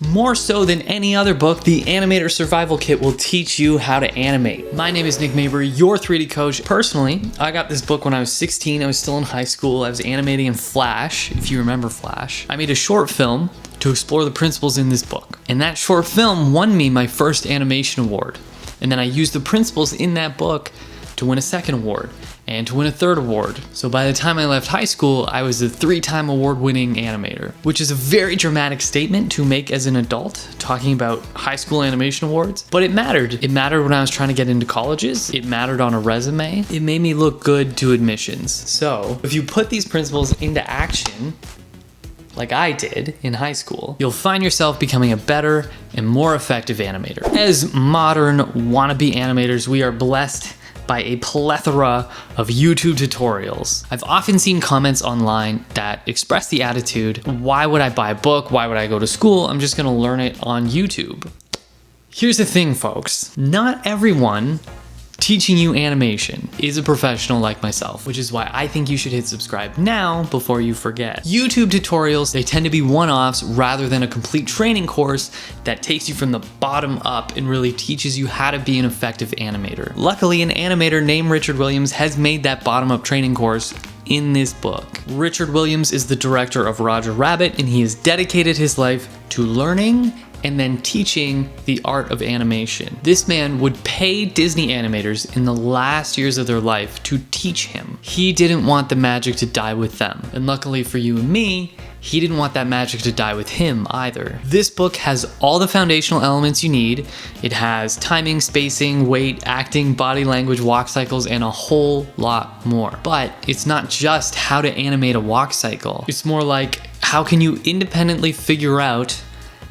More so than any other book, the Animator Survival Kit will teach you how to animate. My name is Nick Mabry, your 3D coach. Personally, I got this book when I was 16. I was still in high school. I was animating in Flash, if you remember Flash. I made a short film to explore the principles in this book. And that short film won me my first animation award. And then I used the principles in that book to win a second award and to win a third award. So by the time I left high school, I was a 3-time award-winning animator, which is a very dramatic statement to make as an adult, talking about high school animation awards, but it mattered. It mattered when I was trying to get into colleges. It mattered on a resume. It made me look good to admissions. So if you put these principles into action, like I did in high school, you'll find yourself becoming a better and more effective animator. As modern wannabe animators, we are blessed by a plethora of YouTube tutorials. I've often seen comments online that express the attitude, why would I buy a book? Why would I go to school? I'm just gonna learn it on YouTube. Here's the thing, folks. Not everyone teaching you animation is a professional like myself, which is why I think you should hit subscribe now before you forget. YouTube tutorials, they tend to be one-offs rather than a complete training course that takes you from the bottom up and really teaches you how to be an effective animator. Luckily, an animator named Richard Williams has made that bottom-up training course in this book. Richard Williams is the director of Roger Rabbit, and he has dedicated his life to learning and then teaching the art of animation. This man would pay Disney animators in the last years of their life to teach him. He didn't want the magic to die with them. And luckily for you and me, he didn't want that magic to die with him either. This book has all the foundational elements you need. It has timing, spacing, weight, acting, body language, walk cycles, and a whole lot more. But it's not just how to animate a walk cycle. It's more like, how can you independently figure out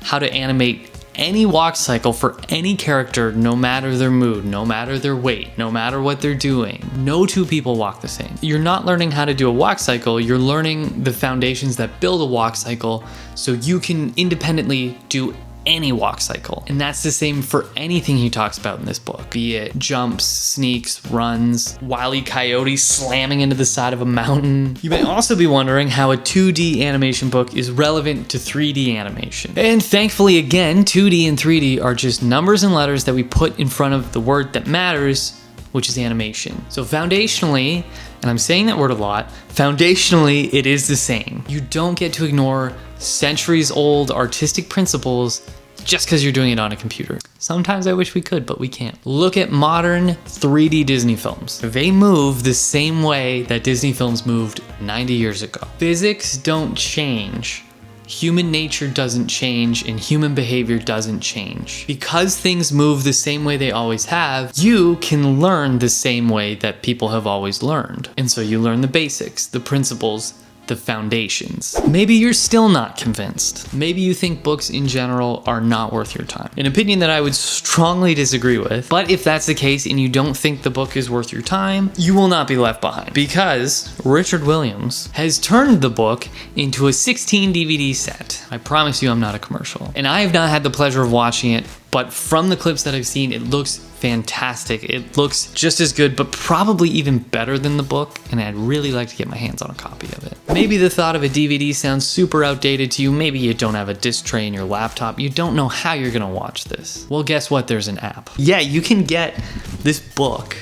how to animate any walk cycle for any character, no matter their mood, no matter their weight, no matter what they're doing. No two people walk the same. You're not learning how to do a walk cycle, you're learning the foundations that build a walk cycle so you can independently do any walk cycle. And that's the same for anything he talks about in this book, be it jumps, sneaks, runs, Wile E. Coyote slamming into the side of a mountain. You may also be wondering how a 2D animation book is relevant to 3D animation. And thankfully, again, 2D and 3D are just numbers and letters that we put in front of the word that matters, which is animation. So foundationally, and I'm saying that word a lot, foundationally, it is the same. You don't get to ignore centuries-old artistic principles just because you're doing it on a computer. Sometimes I wish we could, but we can't. Look at modern 3D Disney films. They move the same way that Disney films moved 90 years ago. Physics don't change. Human nature doesn't change and human behavior doesn't change. Because things move the same way they always have, you can learn the same way that people have always learned. And so you learn the basics, the principles, the foundations. Maybe you're still not convinced. Maybe you think books in general are not worth your time. An opinion that I would strongly disagree with, but if that's the case and you don't think the book is worth your time, you will not be left behind because Richard Williams has turned the book into a 16 DVD set. I promise you I'm not a commercial. And I have not had the pleasure of watching it, but from the clips that I've seen, it looks fantastic. It looks just as good, but probably even better than the book, and I'd really like to get my hands on a copy of it. Maybe the thought of a DVD sounds super outdated to you. Maybe you don't have a disc tray in your laptop. You don't know how you're gonna watch this. Well, guess what? There's an app. Yeah, you can get this book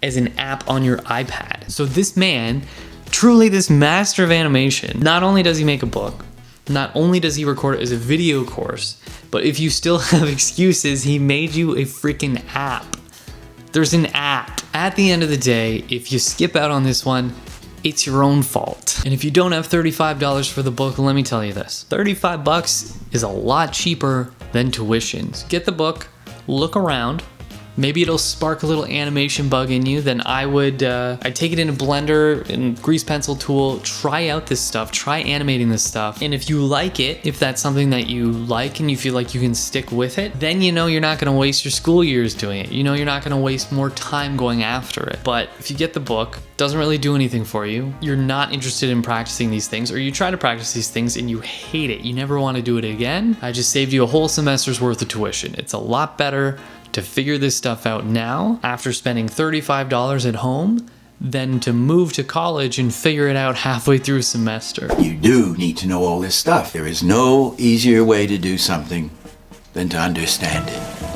as an app on your iPad. So this man, truly this master of animation, not only does he make a book, not only does he record it as a video course, but if you still have excuses, he made you a freaking app. There's an app. At the end of the day, if you skip out on this one, it's your own fault. And if you don't have $35 for the book, let me tell you this. 35 bucks is a lot cheaper than tuition. So get the book, look around. Maybe it'll spark a little animation bug in you. Then I'd take it in a blender and grease pencil tool, try out this stuff, try animating this stuff. And if you like it, if that's something that you like and you feel like you can stick with it, then you know you're not gonna waste your school years doing it. You know you're not gonna waste more time going after it. But if you get the book, doesn't really do anything for you, you're not interested in practicing these things, or you try to practice these things and you hate it, you never wanna do it again, I just saved you a whole semester's worth of tuition. It's a lot better to figure this stuff out now after spending $35 at home than to move to college and figure it out halfway through a semester. You do need to know all this stuff. There is no easier way to do something than to understand it.